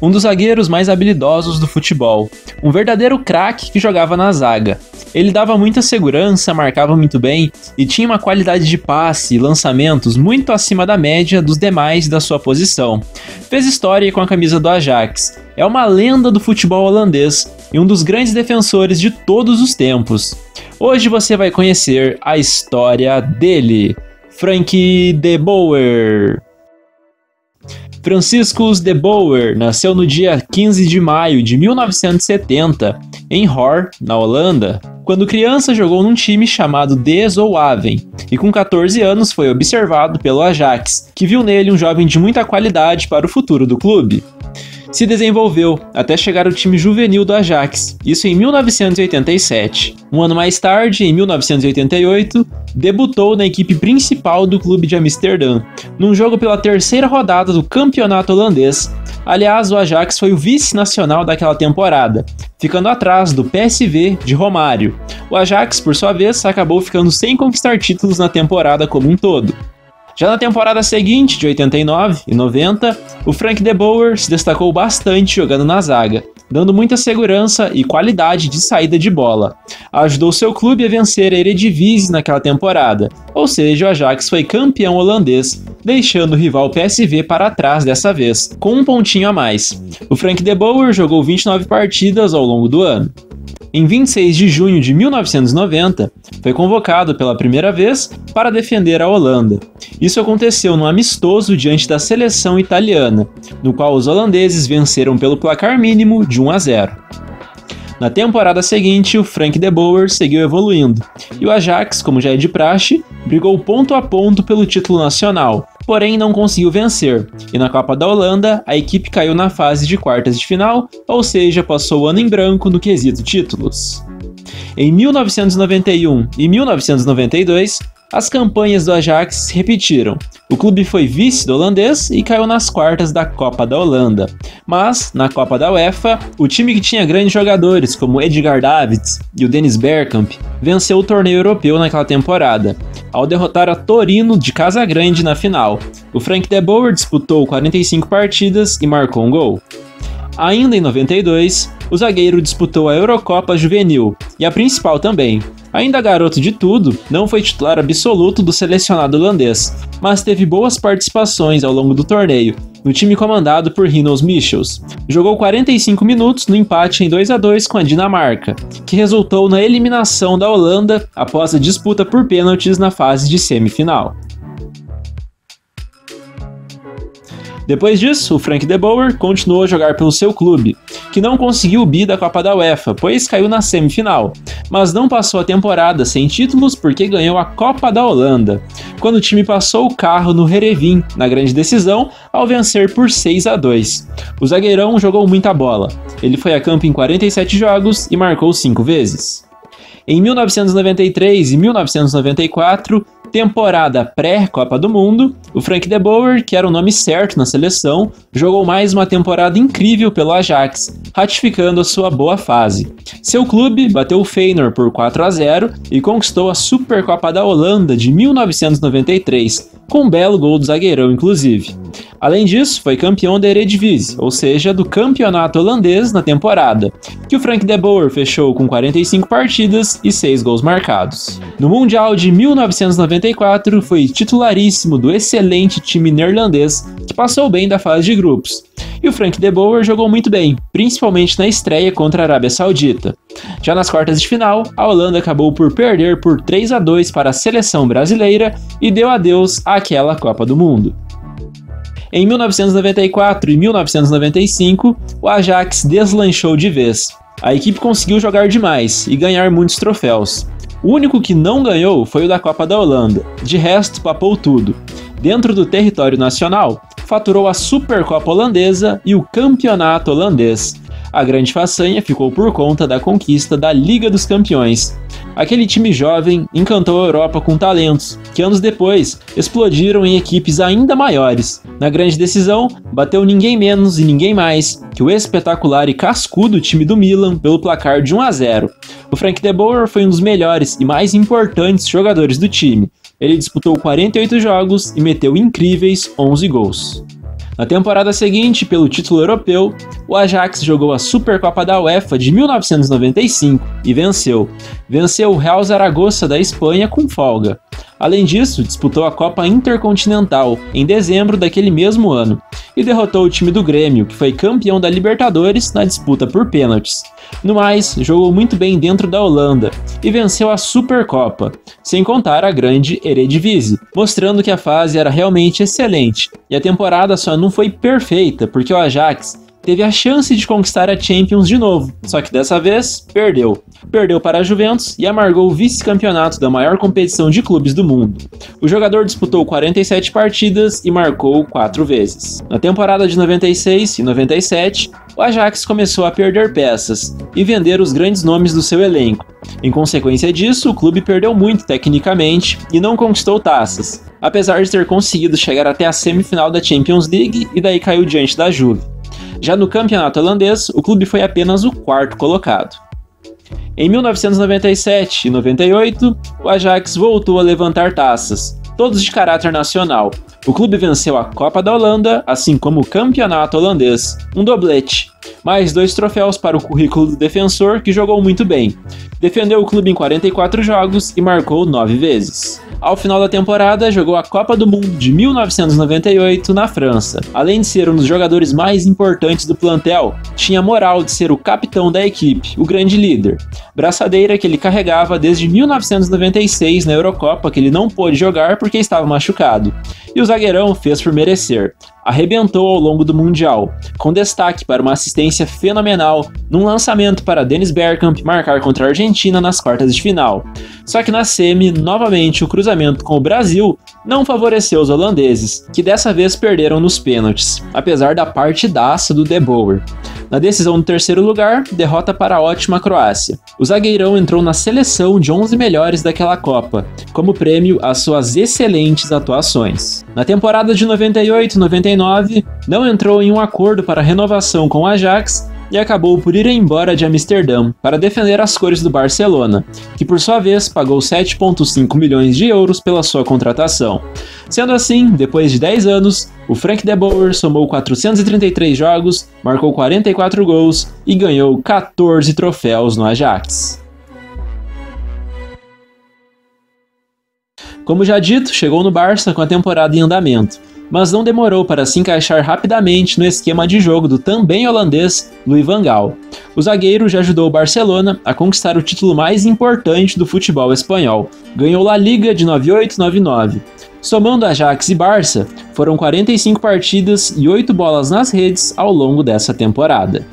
um dos zagueiros mais habilidosos do futebol, um verdadeiro craque que jogava na zaga. Ele dava muita segurança, marcava muito bem e tinha uma qualidade de passe e lançamentos muito acima da média dos demais da sua posição. Fez história com a camisa do Ajax, é uma lenda do futebol holandês e um dos grandes defensores de todos os tempos. Hoje você vai conhecer a história dele, Frank de Boer. Franciscus de Boer nasceu no dia 15 de maio de 1970, em Hoorn, na Holanda. Quando criança, jogou num time chamado Deshoaven e com 14 anos foi observado pelo Ajax, que viu nele um jovem de muita qualidade para o futuro do clube. Se desenvolveu até chegar ao time juvenil do Ajax, isso em 1987. Um ano mais tarde, em 1988, debutou na equipe principal do clube de Amsterdã, num jogo pela terceira rodada do campeonato holandês. Aliás, o Ajax foi o vice-nacional daquela temporada, ficando atrás do PSV de Romário. O Ajax, por sua vez, acabou ficando sem conquistar títulos na temporada como um todo. Já na temporada seguinte, de 89 e 90, o Frank de Boer se destacou bastante jogando na zaga, dando muita segurança e qualidade de saída de bola. Ajudou seu clube a vencer a Eredivisie naquela temporada, ou seja, o Ajax foi campeão holandês, deixando o rival PSV para trás dessa vez, com um pontinho a mais. O Frank de Boer jogou 29 partidas ao longo do ano. Em 26 de junho de 1990, foi convocado pela primeira vez para defender a Holanda. Isso aconteceu num amistoso diante da seleção italiana, no qual os holandeses venceram pelo placar mínimo de 1-0. Na temporada seguinte, o Frank de Boer seguiu evoluindo, e o Ajax, como já é de praxe, brigou ponto a ponto pelo título nacional, porém não conseguiu vencer, e na Copa da Holanda a equipe caiu na fase de quartas de final, ou seja, passou o ano em branco no quesito títulos. Em 1991 e 1992, as campanhas do Ajax se repetiram. O clube foi vice do holandês e caiu nas quartas da Copa da Holanda. Mas, na Copa da UEFA, o time que tinha grandes jogadores como Edgar Davids e o Dennis Bergkamp venceu o torneio europeu naquela temporada, ao derrotar a Torino de Casagrande na final. O Frank de Boer disputou 45 partidas e marcou um gol. Ainda em 92, o zagueiro disputou a Eurocopa Juvenil e a principal também. Ainda garoto de tudo, não foi titular absoluto do selecionado holandês, mas teve boas participações ao longo do torneio, no time comandado por Rinus Michels. Jogou 45 minutos no empate em 2-2 com a Dinamarca, que resultou na eliminação da Holanda após a disputa por pênaltis na fase de semifinal. Depois disso, o Frank de Boer continuou a jogar pelo seu clube, que não conseguiu o bi da Copa da UEFA, pois caiu na semifinal, mas não passou a temporada sem títulos porque ganhou a Copa da Holanda, quando o time passou o carro no Heerenveen na grande decisão ao vencer por 6-2. O zagueirão jogou muita bola, ele foi a campo em 47 jogos e marcou 5 vezes. Em 1993 e 1994, temporada pré-Copa do Mundo, o Frank de Boer, que era o nome certo na seleção, jogou mais uma temporada incrível pelo Ajax, ratificando a sua boa fase. Seu clube bateu o Feyenoord por 4-0 e conquistou a Supercopa da Holanda de 1993, com um belo gol do zagueirão inclusive. Além disso, foi campeão da Eredivisie, ou seja, do campeonato holandês na temporada, que o Frank de Boer fechou com 45 partidas e 6 gols marcados. No Mundial de 1994, foi titularíssimo do excelente time neerlandês, que passou bem da fase de grupos. E o Frank de Boer jogou muito bem, principalmente na estreia contra a Arábia Saudita. Já nas quartas de final, a Holanda acabou por perder por 3-2 para a seleção brasileira e deu adeus àquela Copa do Mundo. Em 1994 e 1995, o Ajax deslanchou de vez. A equipe conseguiu jogar demais e ganhar muitos troféus. O único que não ganhou foi o da Copa da Holanda, de resto papou tudo. Dentro do território nacional, faturou a Supercopa Holandesa e o Campeonato Holandês. A grande façanha ficou por conta da conquista da Liga dos Campeões. Aquele time jovem encantou a Europa com talentos, que anos depois explodiram em equipes ainda maiores. Na grande decisão, bateu ninguém menos e ninguém mais que o espetacular e cascudo time do Milan pelo placar de 1-0. O Frank de Boer foi um dos melhores e mais importantes jogadores do time. Ele disputou 48 jogos e meteu incríveis 11 gols. Na temporada seguinte, pelo título europeu, o Ajax jogou a Supercopa da UEFA de 1995 e venceu. Venceu o Real Zaragoza da Espanha com folga. Além disso, disputou a Copa Intercontinental em dezembro daquele mesmo ano e derrotou o time do Grêmio, que foi campeão da Libertadores na disputa por pênaltis. No mais, jogou muito bem dentro da Holanda e venceu a Supercopa, sem contar a grande Eredivisie, mostrando que a fase era realmente excelente. E a temporada só não foi perfeita porque o Ajax teve a chance de conquistar a Champions de novo, só que dessa vez perdeu. Perdeu para a Juventus e amargou o vice-campeonato da maior competição de clubes do mundo. O jogador disputou 47 partidas e marcou 4 vezes. Na temporada de 96 e 97, o Ajax começou a perder peças e vender os grandes nomes do seu elenco. Em consequência disso, o clube perdeu muito tecnicamente e não conquistou taças, apesar de ter conseguido chegar até a semifinal da Champions League e daí caiu diante da Juve. Já no campeonato holandês, o clube foi apenas o 4º colocado. Em 1997 e 98, o Ajax voltou a levantar taças, todos de caráter nacional. O clube venceu a Copa da Holanda, assim como o Campeonato Holandês, um doblete. Mais 2 troféus para o currículo do defensor, que jogou muito bem. Defendeu o clube em 44 jogos e marcou 9 vezes. Ao final da temporada, jogou a Copa do Mundo de 1998 na França. Além de ser um dos jogadores mais importantes do plantel, tinha a moral de ser o capitão da equipe, o grande líder. Braçadeira que ele carregava desde 1996 na Eurocopa, que ele não pôde jogar porque estava machucado. E o zagueirão fez por merecer. Arrebentou ao longo do Mundial, com destaque para uma assistência fenomenal num lançamento para Dennis Bergkamp marcar contra a Argentina nas quartas de final. Só que na semi, novamente o cruzamento com o Brasil não favoreceu os holandeses, que dessa vez perderam nos pênaltis, apesar da partidaça do De Boer. Na decisão do 3º lugar, derrota para a ótima Croácia. O zagueirão entrou na seleção de 11 melhores daquela Copa, como prêmio às suas excelentes atuações. Na temporada de 98-99, não entrou em um acordo para renovação com o Ajax e acabou por ir embora de Amsterdã para defender as cores do Barcelona, que por sua vez pagou 7,5 milhões de euros pela sua contratação. Sendo assim, depois de 10 anos, o Frank De Boer somou 433 jogos, marcou 44 gols e ganhou 14 troféus no Ajax. Como já dito, chegou no Barça com a temporada em andamento, mas não demorou para se encaixar rapidamente no esquema de jogo do também holandês Louis van Gaal. O zagueiro já ajudou o Barcelona a conquistar o título mais importante do futebol espanhol. Ganhou La Liga de 98-99. Somando Ajax e Barça, foram 45 partidas e 8 bolas nas redes ao longo dessa temporada.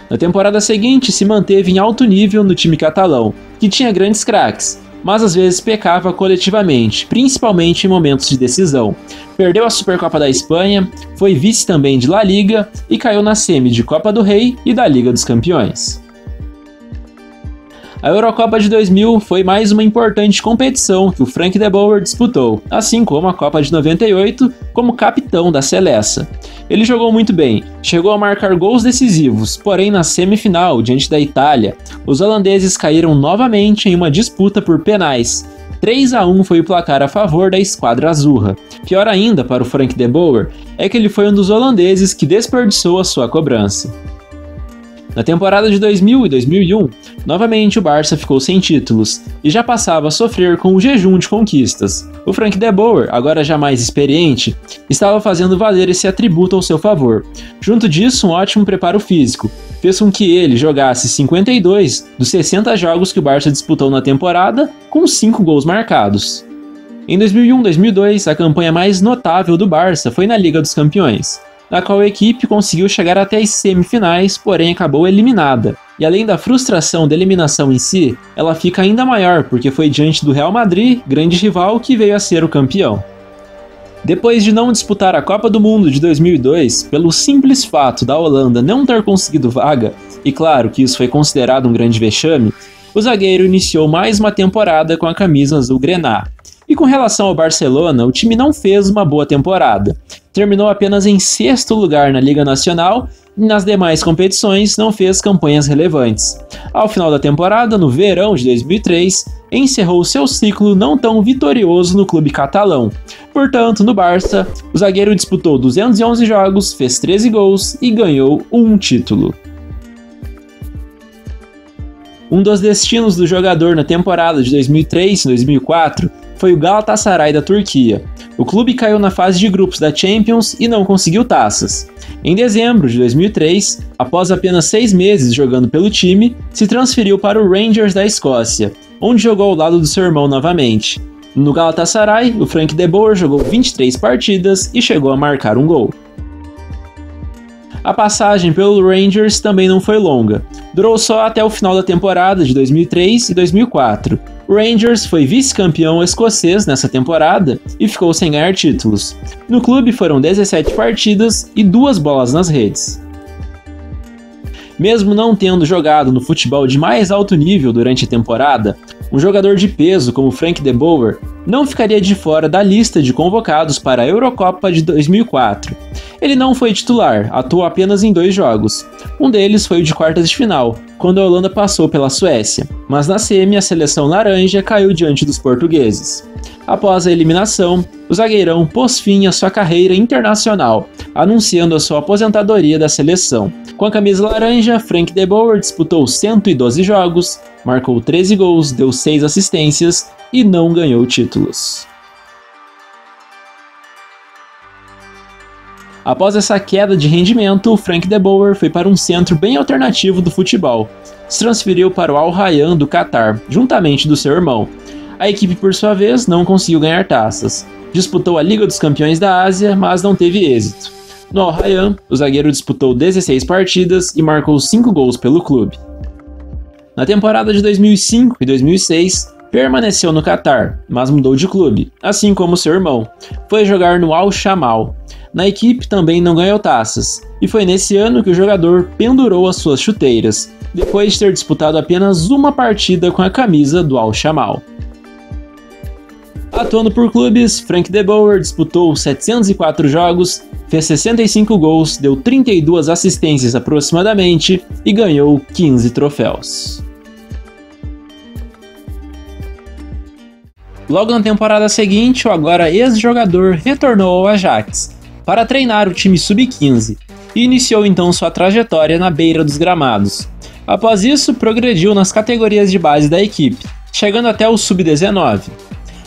Na temporada seguinte, se manteve em alto nível no time catalão, que tinha grandes craques, mas às vezes pecava coletivamente, principalmente em momentos de decisão. Perdeu a Supercopa da Espanha, foi vice também de La Liga e caiu na semi de Copa do Rei e da Liga dos Campeões. A Eurocopa de 2000 foi mais uma importante competição que o Frank De Boer disputou, assim como a Copa de 98 como capitão da Seleção. Ele jogou muito bem, chegou a marcar gols decisivos, porém na semifinal, diante da Itália, os holandeses caíram novamente em uma disputa por penais. 3-1 foi o placar a favor da esquadra azurra. Pior ainda para o Frank De Boer é que ele foi um dos holandeses que desperdiçou a sua cobrança. Na temporada de 2000 e 2001, novamente o Barça ficou sem títulos e já passava a sofrer com o jejum de conquistas. O Frank De Boer, agora já mais experiente, estava fazendo valer esse atributo ao seu favor. Junto disso, um ótimo preparo físico fez com que ele jogasse 52 dos 60 jogos que o Barça disputou na temporada, com 5 gols marcados. Em 2001-2002, a campanha mais notável do Barça foi na Liga dos Campeões, na qual a equipe conseguiu chegar até as semifinais, porém acabou eliminada. E além da frustração da eliminação em si, ela fica ainda maior porque foi diante do Real Madrid, grande rival, que veio a ser o campeão. Depois de não disputar a Copa do Mundo de 2002, pelo simples fato da Holanda não ter conseguido vaga, e claro que isso foi considerado um grande vexame, o zagueiro iniciou mais uma temporada com a camisa azul-grená. E com relação ao Barcelona, o time não fez uma boa temporada. Terminou apenas em 6º lugar na Liga Nacional e nas demais competições não fez campanhas relevantes. Ao final da temporada, no verão de 2003, encerrou seu ciclo não tão vitorioso no clube catalão. Portanto, no Barça, o zagueiro disputou 211 jogos, fez 13 gols e ganhou um título. Um dos destinos do jogador na temporada de 2003 e 2004 foi o Galatasaray da Turquia. O clube caiu na fase de grupos da Champions e não conseguiu taças. Em dezembro de 2003, após apenas 6 meses jogando pelo time, se transferiu para o Rangers da Escócia, onde jogou ao lado do seu irmão novamente. No Galatasaray, o Frank de Boer jogou 23 partidas e chegou a marcar um gol. A passagem pelo Rangers também não foi longa, durou só até o final da temporada de 2003 e 2004. O Rangers foi vice-campeão escocês nessa temporada e ficou sem ganhar títulos. No clube foram 17 partidas e 2 bolas nas redes. Mesmo não tendo jogado no futebol de mais alto nível durante a temporada, um jogador de peso como Frank de Boer não ficaria de fora da lista de convocados para a Eurocopa de 2004. Ele não foi titular, atuou apenas em 2 jogos. Um deles foi o de quartas de final, quando a Holanda passou pela Suécia, mas na semi a seleção laranja caiu diante dos portugueses. Após a eliminação, o zagueirão pôs fim à sua carreira internacional, anunciando a sua aposentadoria da seleção. Com a camisa laranja, Frank de Boer disputou 112 jogos, marcou 13 gols, deu 6 assistências e não ganhou títulos. Após essa queda de rendimento, o Frank de Boer foi para um centro bem alternativo do futebol. Se transferiu para o Al Rayyan do Catar, juntamente do seu irmão. A equipe, por sua vez, não conseguiu ganhar taças. Disputou a Liga dos Campeões da Ásia, mas não teve êxito. No Al Rayyan, o zagueiro disputou 16 partidas e marcou 5 gols pelo clube. Na temporada de 2005 e 2006, permaneceu no Catar, mas mudou de clube, assim como seu irmão. Foi jogar no Al Shamal. Na equipe também não ganhou taças, e foi nesse ano que o jogador pendurou as suas chuteiras, depois de ter disputado apenas uma partida com a camisa do Al Shamal. Atuando por clubes, Frank de Boer disputou 704 jogos, fez 65 gols, deu 32 assistências aproximadamente e ganhou 15 troféus. Logo na temporada seguinte, o agora ex-jogador retornou ao Ajax para treinar o time sub-15 e iniciou então sua trajetória na beira dos gramados. Após isso, progrediu nas categorias de base da equipe, chegando até o sub-19.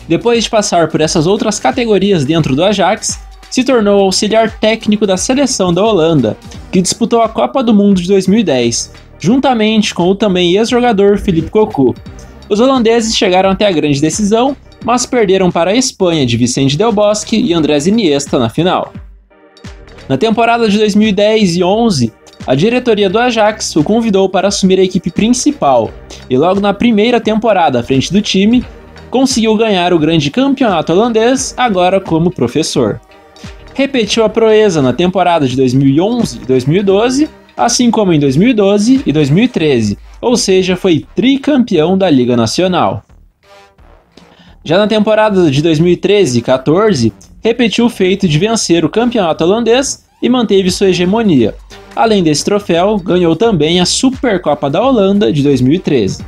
Depois de passar por essas outras categorias dentro do Ajax, se tornou auxiliar técnico da seleção da Holanda, que disputou a Copa do Mundo de 2010, juntamente com o também ex-jogador Philippe Cocu. Os holandeses chegaram até a grande decisão, mas perderam para a Espanha de Vicente Del Bosque e Andrés Iniesta na final. Na temporada de 2010 e 11, a diretoria do Ajax o convidou para assumir a equipe principal, e logo na primeira temporada à frente do time, conseguiu ganhar o grande campeonato holandês, agora como professor. Repetiu a proeza na temporada de 2011 e 2012, assim como em 2012 e 2013, ou seja, foi tricampeão da Liga Nacional. Já na temporada de 2013 e 14, repetiu o feito de vencer o campeonato holandês e manteve sua hegemonia. Além desse troféu, ganhou também a Supercopa da Holanda de 2013.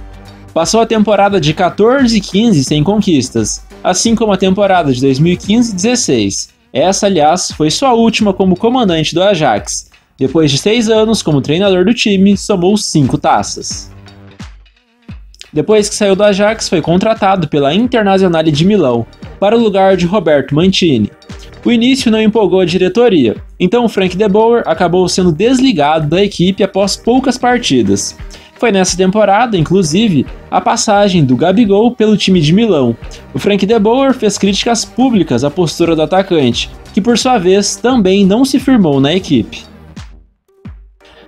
Passou a temporada de 14 e 15 sem conquistas, assim como a temporada de 2015 e 16. Essa, aliás, foi sua última como comandante do Ajax. Depois de 6 anos como treinador do time, somou 5 taças. Depois que saiu do Ajax, foi contratado pela Internazionale de Milão, para o lugar de Roberto Mancini. O início não empolgou a diretoria, então Frank de Boer acabou sendo desligado da equipe após poucas partidas. Foi nessa temporada, inclusive, a passagem do Gabigol pelo time de Milão. O Frank de Boer fez críticas públicas à postura do atacante, que por sua vez também não se firmou na equipe.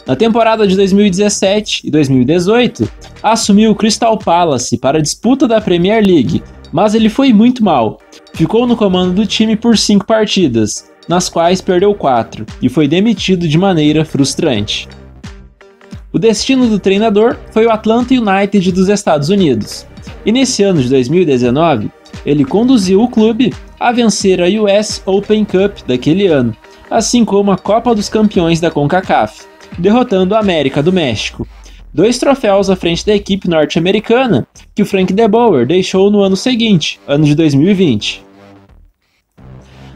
Na temporada de 2017 e 2018, assumiu o Crystal Palace para a disputa da Premier League, mas ele foi muito mal. Ficou no comando do time por 5 partidas, nas quais perdeu 4, e foi demitido de maneira frustrante. O destino do treinador foi o Atlanta United dos Estados Unidos, e nesse ano de 2019, ele conduziu o clube a vencer a US Open Cup daquele ano, assim como a Copa dos Campeões da CONCACAF, derrotando a América do México. 2 troféus à frente da equipe norte-americana que o Frank De Boer deixou no ano seguinte, ano de 2020.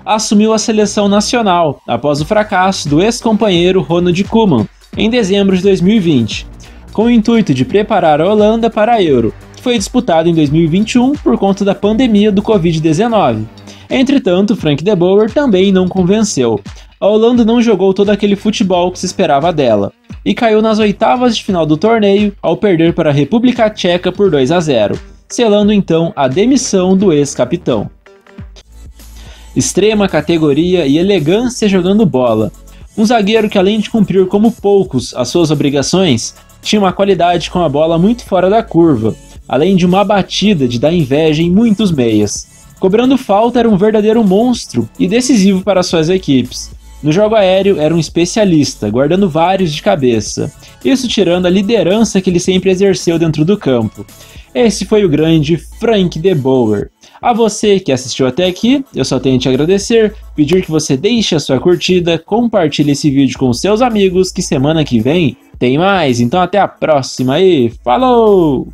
Assumiu a seleção nacional após o fracasso do ex-companheiro Ronald Koeman em dezembro de 2020, com o intuito de preparar a Holanda para a Euro, que foi disputado em 2021 por conta da pandemia do Covid-19. Entretanto, Frank De Boer também não convenceu. A Holanda não jogou todo aquele futebol que se esperava dela, e caiu nas oitavas de final do torneio ao perder para a República Tcheca por 2-0, selando então a demissão do ex-capitão. Extrema categoria e elegância jogando bola. Um zagueiro que, além de cumprir como poucos as suas obrigações, tinha uma qualidade com a bola muito fora da curva, além de uma batida de dar inveja em muitos meias. Cobrando falta, era um verdadeiro monstro e decisivo para suas equipes. No jogo aéreo, era um especialista, guardando vários de cabeça, isso tirando a liderança que ele sempre exerceu dentro do campo. Esse foi o grande Frank De Boer. A você que assistiu até aqui, eu só tenho a te agradecer, pedir que você deixe a sua curtida, compartilhe esse vídeo com seus amigos, que semana que vem tem mais. Então até a próxima e falou!